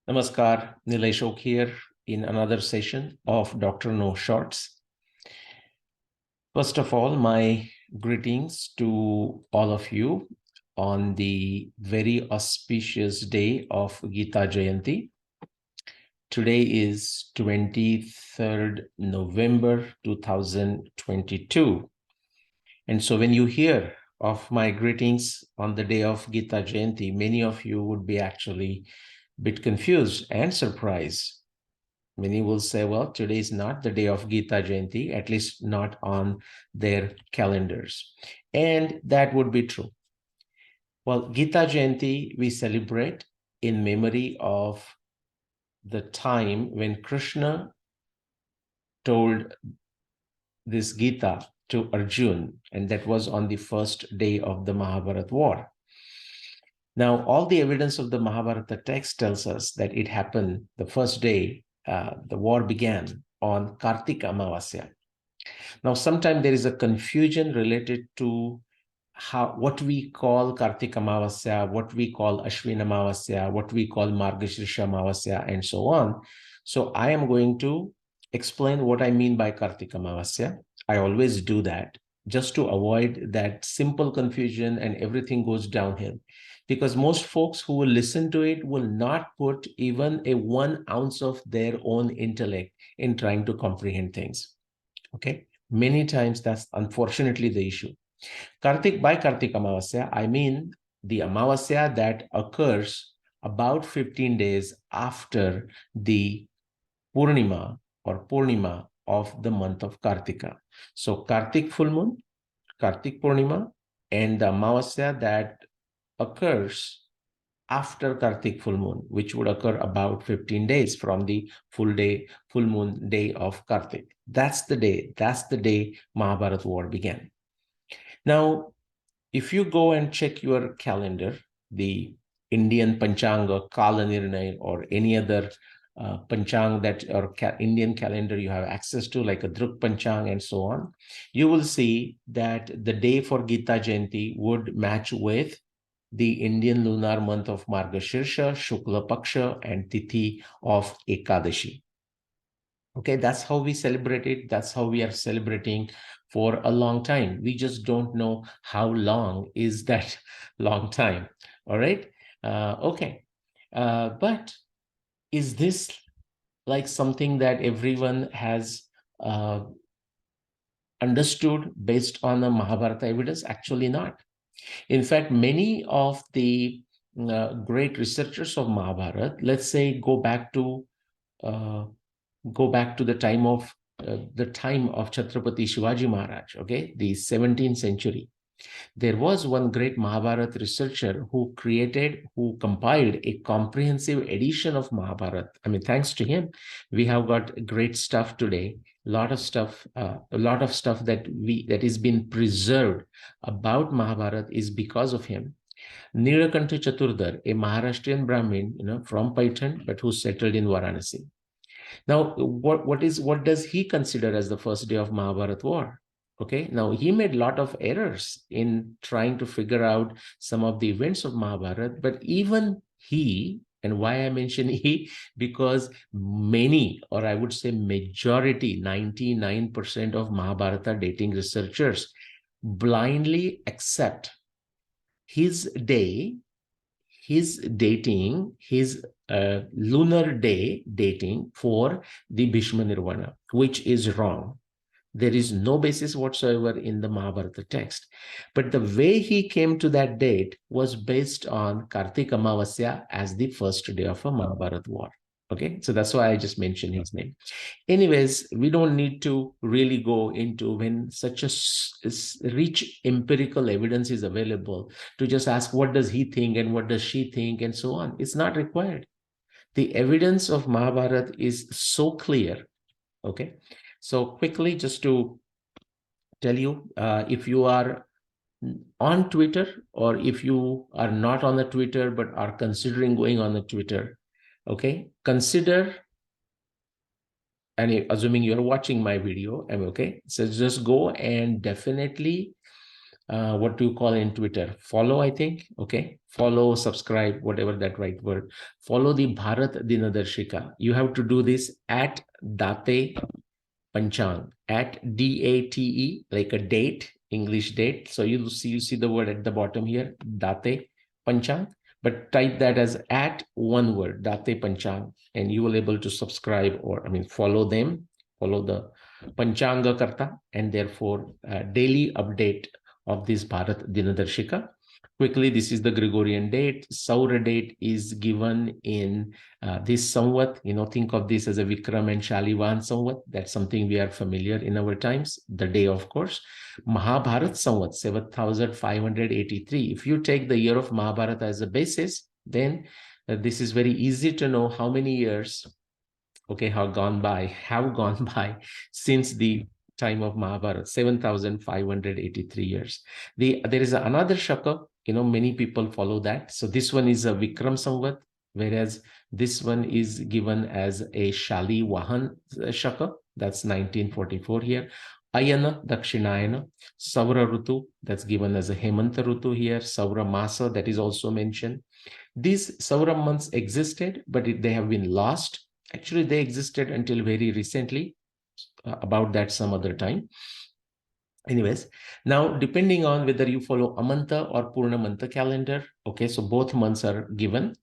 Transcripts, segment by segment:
Namaskar, Nilay Shok here in another session of Dr. No Shorts. First of all, my greetings to all of you on the very auspicious day of Gita Jayanti. Today is 23rd November 2022. And so when you hear of my greetings on the day of Gita Jayanti, many of you would be actually a bit confused and surprised. Many will say, well, today is not the day of Gita Jayanti, at least not on their calendars. And that would be true. Well, Gita Jayanti, we celebrate in memory of the time when Krishna told this Gita to Arjuna, and that was on the first day of the Mahabharata war. Now, all the evidence of the Mahabharata text tells us that it happened the first day the war began on Kartika Amavasya. Now, sometimes there is a confusion related to what we call Kartika Amavasya, what we call Ashwin Amavasya, what we call Margashirsha Amavasya, and so on. So I am going to explain what I mean by Kartika Amavasya. I always do that just to avoid that simple confusion and everything goes downhill. Because most folks who will listen to it will not put even a 1 ounce of their own intellect in trying to comprehend things. Okay, many times that's unfortunately the issue. By Kartik Amavasya, I mean the Amavasya that occurs about 15 days after the Purnima or Purnima of the month of Kartika. So Kartik full moon, Kartik Purnima, and the Amavasya that occurs after Kartik full moon, which would occur about 15 days from the full moon day of Kartik. That's the day Mahabharata war began. Now, if you go and check your calendar, the Indian Panchanga, Kala Nirnay, or any other Panchang or Indian calendar you have access to, like a Druk Panchang and so on, you will see that the day for Gita Jayanti would match with the Indian lunar month of Margashirsha, Shukla Paksha, and Tithi of Ekadashi. Okay, that's how we celebrate it. That's how we are celebrating for a long time. We just don't know how long is that long time. All right. Okay. But is this like something that everyone has understood based on the Mahabharata evidence? Actually not. In fact, many of the great researchers of Mahabharata, let's say, go back to the time of Chhatrapati Shivaji Maharaj, okay, the 17th century. There was one great Mahabharata researcher who compiled a comprehensive edition of Mahabharata. I mean, thanks to him, we have got great stuff today. A lot of stuff that is being preserved about Mahabharata is because of him. Nilakantha Chaturdhar, a Maharashtrian Brahmin, from Paitan, but who settled in Varanasi. Now, what does he consider as the first day of Mahabharata war? Okay, now he made a lot of errors in trying to figure out some of the events of Mahabharata, but even he, and why I mention he, because many, or I would say majority, 99% of Mahabharata dating researchers blindly accept his day, his lunar day dating for the Bhishma Nirvana, which is wrong. There is no basis whatsoever in the Mahabharata text. But the way he came to that date was based on Kartika Amavasya as the first day of a Mahabharata war. Okay, so that's why I just mentioned his name. Anyways, we don't need to really go into when such a rich empirical evidence is available to just ask what does he think and what does she think and so on. It's not required. The evidence of Mahabharata is so clear. Okay, so quickly, just to tell you, if you are on Twitter, or if you are not on the Twitter but are considering going on the Twitter, okay, consider, and assuming you're watching my video, okay, so just go and definitely what do you call in Twitter? Follow, I think. Okay. Follow, subscribe, whatever that right word. Follow the Bharat Dinadarshika. You have to do this at Date Panchang, at DATE, like a date, English date. So you see the word at the bottom here, Date Panchang, but type that as at one word, Date Panchang, and you will able to subscribe, or follow them, follow the Panchanga Karta, and therefore daily update of this Bharat Dinadarshika. Quickly, this is the Gregorian date. Saura date is given in this Samvat. Think of this as a Vikram and Shalivan Samvat. That's something we are familiar in our times. The day, of course. Mahabharata Samvat, 7,583. If you take the year of Mahabharata as a basis, then this is very easy to know how many years, have gone by since the time of Mahabharata, 7,583 years. There is another Shaka, many people follow that. So this one is a Vikram Samvat, whereas this one is given as a Shali Vahan Shaka, that's 1944 here. Ayana, Dakshinayana, Saura Rutu, that's given as a Hemanta Rutu here. Saura Masa, that is also mentioned. These Saura months existed, but they have been lost. Actually, they existed until very recently, about that some other time. Anyways, now depending on whether you follow Amanta or Purnamanta calendar, okay, so both months are given.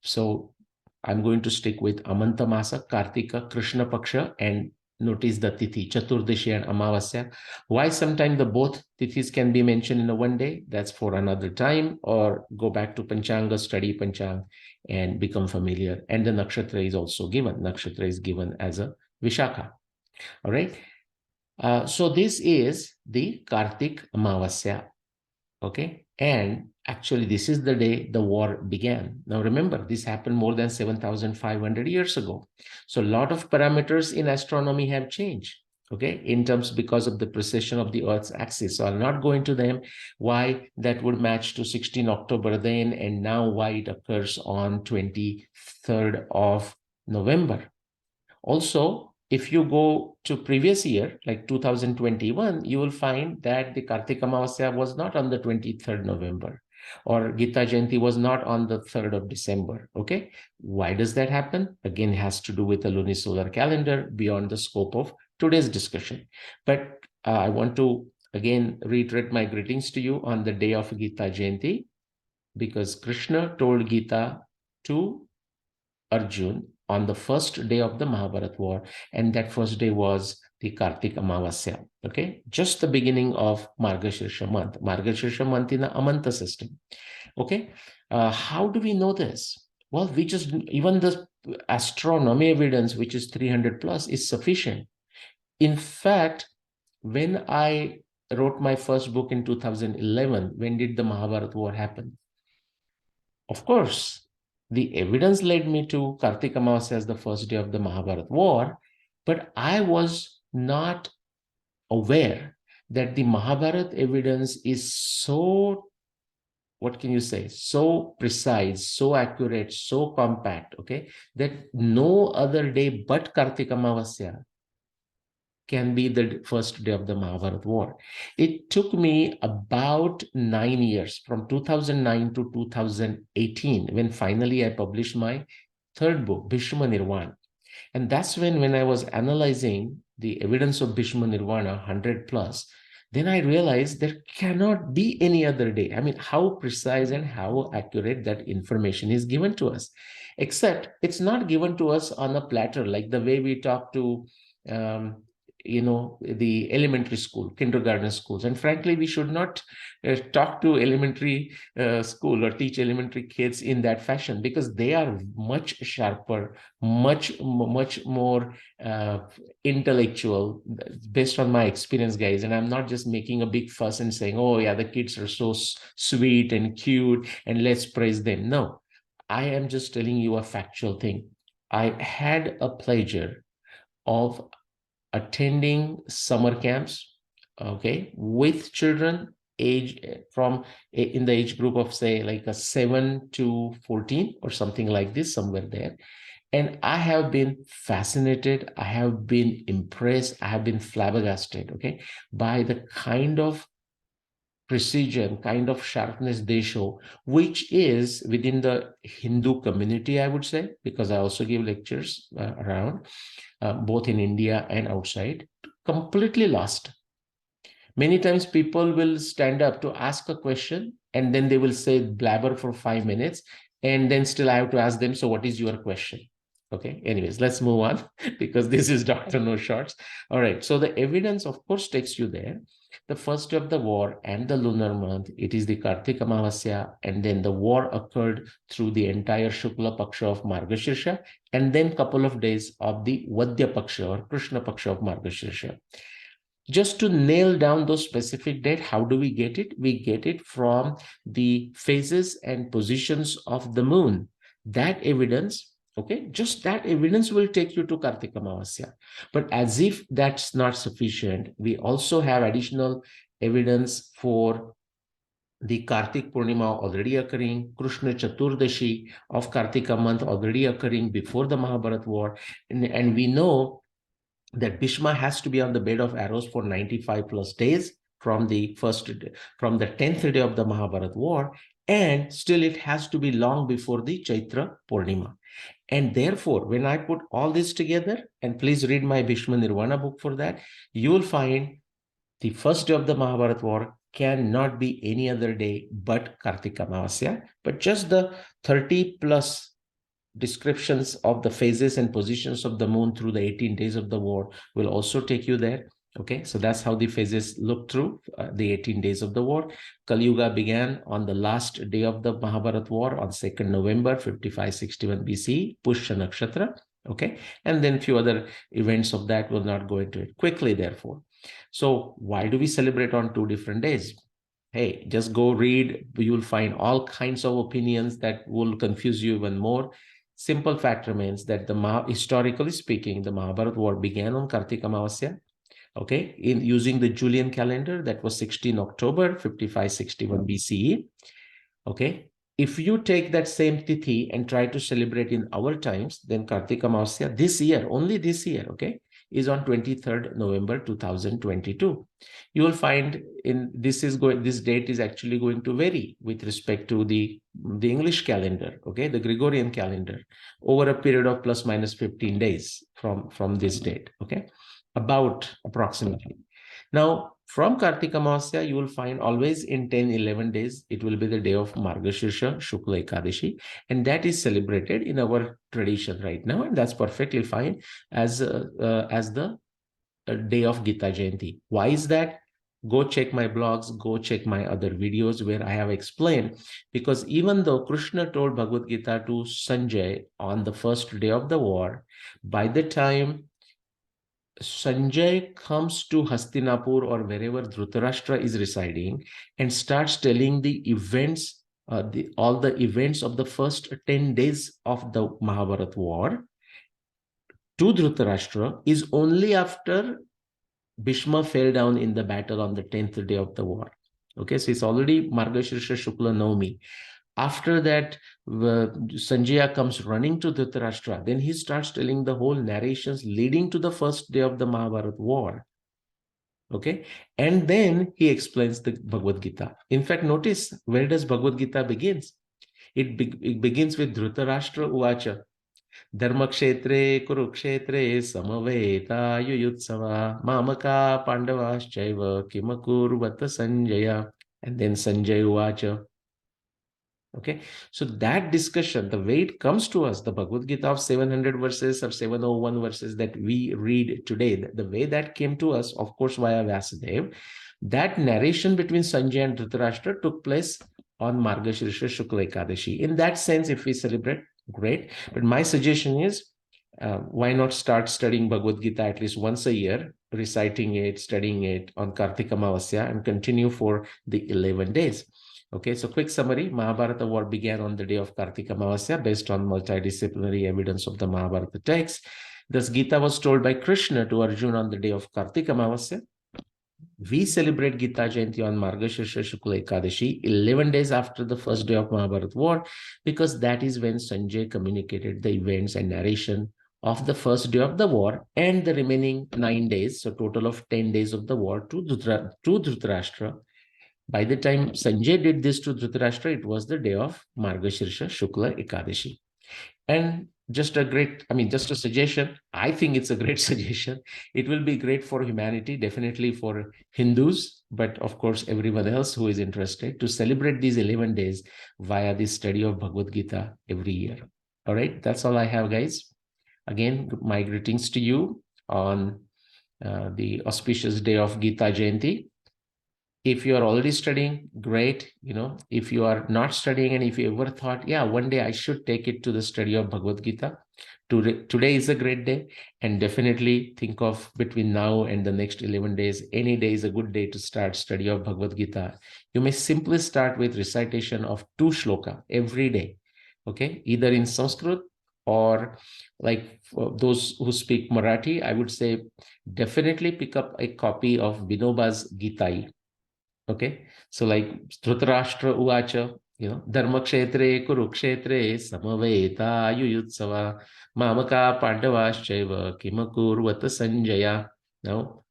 So I'm going to stick with Amanta Masa, Kartika, Krishna Paksha, and notice the Tithi, Chaturdashi and Amavasya. Why sometimes the both Tithis can be mentioned in a one day? That's for another time, or go back to Panchanga, study Panchang, and become familiar. And the Nakshatra is also given. Nakshatra is given as a Vishakha. All right. So this is the Kartik Amavasya. Okay. And actually, this is the day the war began. Now, remember, this happened more than 7,500 years ago. So a lot of parameters in astronomy have changed. Okay, in terms because of the precession of the Earth's axis. So I'll not go into them, why that would match to 16 October then, and now why it occurs on 23rd of November. Also, if you go to previous year, like 2021, you will find that the Kartika Amavasya was not on the 23rd November, or Gita Jayanti was not on the 3rd of December. Okay, why does that happen? Again, it has to do with the lunisolar calendar beyond the scope of today's discussion. But I want to again reiterate my greetings to you on the day of Gita Jayanti, because Krishna told Gita to Arjun on the first day of the Mahabharata war, and that first day was the Kartik Amavasya. Okay, just the beginning of Margashirsha month. Margashirsha month in the Amanta system. Okay, how do we know this? Well, we just, even the astronomy evidence, which is 300 plus, is sufficient. In fact, when I wrote my first book in 2011, when did the Mahabharata war happen? Of course, the evidence led me to Kartika Amavasya as the first day of the Mahabharata war, but I was not aware that the Mahabharata evidence is so, what can you say, so precise, so accurate, so compact, okay, that no other day but Kartika Amavasya can be the first day of the Mahabharata war. It took me about 9 years, from 2009 to 2018, when finally I published my third book, Bhishma Nirvana. And that's when I was analyzing the evidence of Bhishma Nirvana, 100 plus, then I realized there cannot be any other day. I mean, how precise and how accurate that information is given to us. Except it's not given to us on a platter, like the way we talk to the elementary school, kindergarten schools. And frankly, we should not talk to elementary school or teach elementary kids in that fashion, because they are much sharper, much more intellectual, based on my experience, guys. And I'm not just making a big fuss and saying, oh yeah, the kids are so sweet and cute and let's praise them. No, I am just telling you a factual thing. I had a pleasure of attending summer camps, okay, with children in the age group of, say, like a 7 to 14 or something like this, somewhere there. And I have been fascinated, I have been impressed, I have been flabbergasted, okay, by the kind of precision, kind of sharpness they show, which is within the Hindu community, I would say, because I also give lectures around, both in India and outside, completely lost. Many times people will stand up to ask a question and then they will say blabber for 5 minutes, and then still I have to ask them, so what is your question? Okay, anyways, let's move on because this is Dr. No Shorts. All right, so the evidence, of course, takes you there. The first of the war and the lunar month, it is the Kartika Amavasya, and then the war occurred through the entire Shukla Paksha of Margashirsha, and then couple of days of the Vadya Paksha or Krishna Paksha of Margashirsha. Just to nail down those specific date, how do we get it? We get it from the phases and positions of the moon. That evidence, okay, just that evidence will take you to Kartika Amavasya. But as if that's not sufficient, we also have additional evidence for the Kartik Purnima already occurring, Krishna Chaturdashi of Kartika month already occurring before the Mahabharata war. And we know that Bhishma has to be on the bed of arrows for 95 plus days from the 10th day of the Mahabharata war, and still it has to be long before the Chaitra Purnima. And therefore, when I put all this together, and please read my Bhishma Nirvana book for that, you will find the first day of the Mahabharata war cannot be any other day but Kartika Amavasya, but just the 30 plus descriptions of the phases and positions of the moon through the 18 days of the war will also take you there. Okay, so that's how the phases look through the 18 days of the war. Kali Yuga began on the last day of the Mahabharata war on 2nd November 5561 BCE, Pushya Nakshatra. Okay, and then few other events of that will not go into it quickly, therefore. So why do we celebrate on 2 different days? Hey, just go read. You'll find all kinds of opinions that will confuse you even more. Simple fact remains that historically speaking, the Mahabharata war began on Kartika Amavasya, okay, in using the Julian calendar. That was 16 October 5561 BCE. Okay, if you take that same tithi and try to celebrate in our times, then Kartika Amavasya this year, only this year, okay, is on 23rd November 2022. You will find this date is actually going to vary with respect to the English calendar, okay, the Gregorian calendar, over a period of plus minus 15 days from this date, okay, about approximately. Now, from Kartika Amavasya, you will find always in 10-11 days, it will be the day of Margashirsha Shukla Ekadashi, and that is celebrated in our tradition right now, and that's perfectly fine as the day of Gita Jayanti. Why is that? Go check my blogs, go check my other videos where I have explained, because even though Krishna told Bhagavad Gita to Sanjay on the first day of the war, by the time Sanjay comes to Hastinapur or wherever Dhritarashtra is residing and starts telling the events, all the events of the first 10 days of the Mahabharata war to Dhritarashtra, is only after Bhishma fell down in the battle on the 10th day of the war. Okay, so it's already Margashirsha Shukla Navami. After that, Sanjaya comes running to Dhritarashtra. Then he starts telling the whole narrations leading to the first day of the Mahabharata war. Okay, and then he explains the Bhagavad Gita. In fact, notice, where does Bhagavad Gita begins? It begins with Dhritarashtra Uvacha. Dharmakshetre Kurukshetre Samaveta Yuyutsava Mamaka Pandavaschaiva Kimakurvata Sanjaya. And then Sanjay Uvacha. Okay, so that discussion, the way it comes to us, the Bhagavad Gita of 700 verses or 701 verses that we read today, the way that came to us, of course, via Vasudev, that narration between Sanjay and Dhritarashtra took place on Margashirsha Shukla Ekadashi. In that sense, if we celebrate, great. But my suggestion is, why not start studying Bhagavad Gita at least once a year, reciting it, studying it on Kartika Amavasya, and continue for the 11 days. Okay, so quick summary. Mahabharata war began on the day of Kartika Amavasya based on multidisciplinary evidence of the Mahabharata text. Thus, Gita was told by Krishna to Arjuna on the day of Kartika Amavasya. We celebrate Gita Jayanti on Margashirsha Shukla Ekadashi, 11 days after the first day of Mahabharata war, because that is when Sanjay communicated the events and narration of the first day of the war and the remaining 9 days, so total of 10 days of the war to Dhritarashtra. By the time Sanjay did this to Dhritarashtra, it was the day of Margashirsha Shukla Ekadashi. And just just a suggestion. I think it's a great suggestion. It will be great for humanity, definitely for Hindus, but of course, everyone else who is interested to celebrate these 11 days via the study of Bhagavad Gita every year. All right, that's all I have, guys. Again, my greetings to you on the auspicious day of Gita Jayanti. If you are already studying, great. If you are not studying and if you ever thought, yeah, one day I should take it to the study of Bhagavad Gita, today is a great day. And definitely think of between now and the next 11 days, any day is a good day to start study of Bhagavad Gita. You may simply start with recitation of 2 shloka every day, okay? Either in Sanskrit or, like, for those who speak Marathi, I would say definitely pick up a copy of Vinoba's Gita. Okay, so like Dhritarashtra Uvacha, Dharma Kshetre Kurukshetre Samaveta Yuyutsava Mamaka Pandavaschaiva Kimakurvata Sanjaya. Now,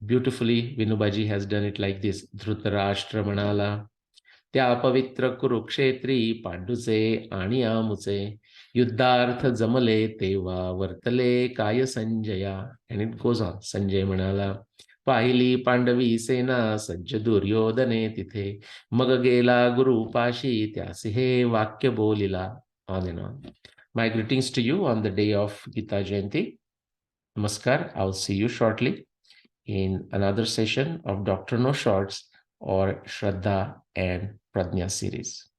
beautifully, Vinobaji has done it like this. Dhritarashtra Manala त्या पवित्र कुरुक्षेत्री पांडुचे आणि आमुचे युद्धार्थ जमले तेव्हा वर्तले काय संजया. and it goes on. Sanjay म्हणाला, पाहिली पांडवी सेना सज्ज दुर्योधने तिथे मग गेला गुरुपाशी त्यासी हे वाक्य बोलिला. On and on. My greetings to you on the day of Gita Jayanti. Namaskar. I'll see you shortly in another session of Dr. No Shorts or Shraddha and Pradnya series.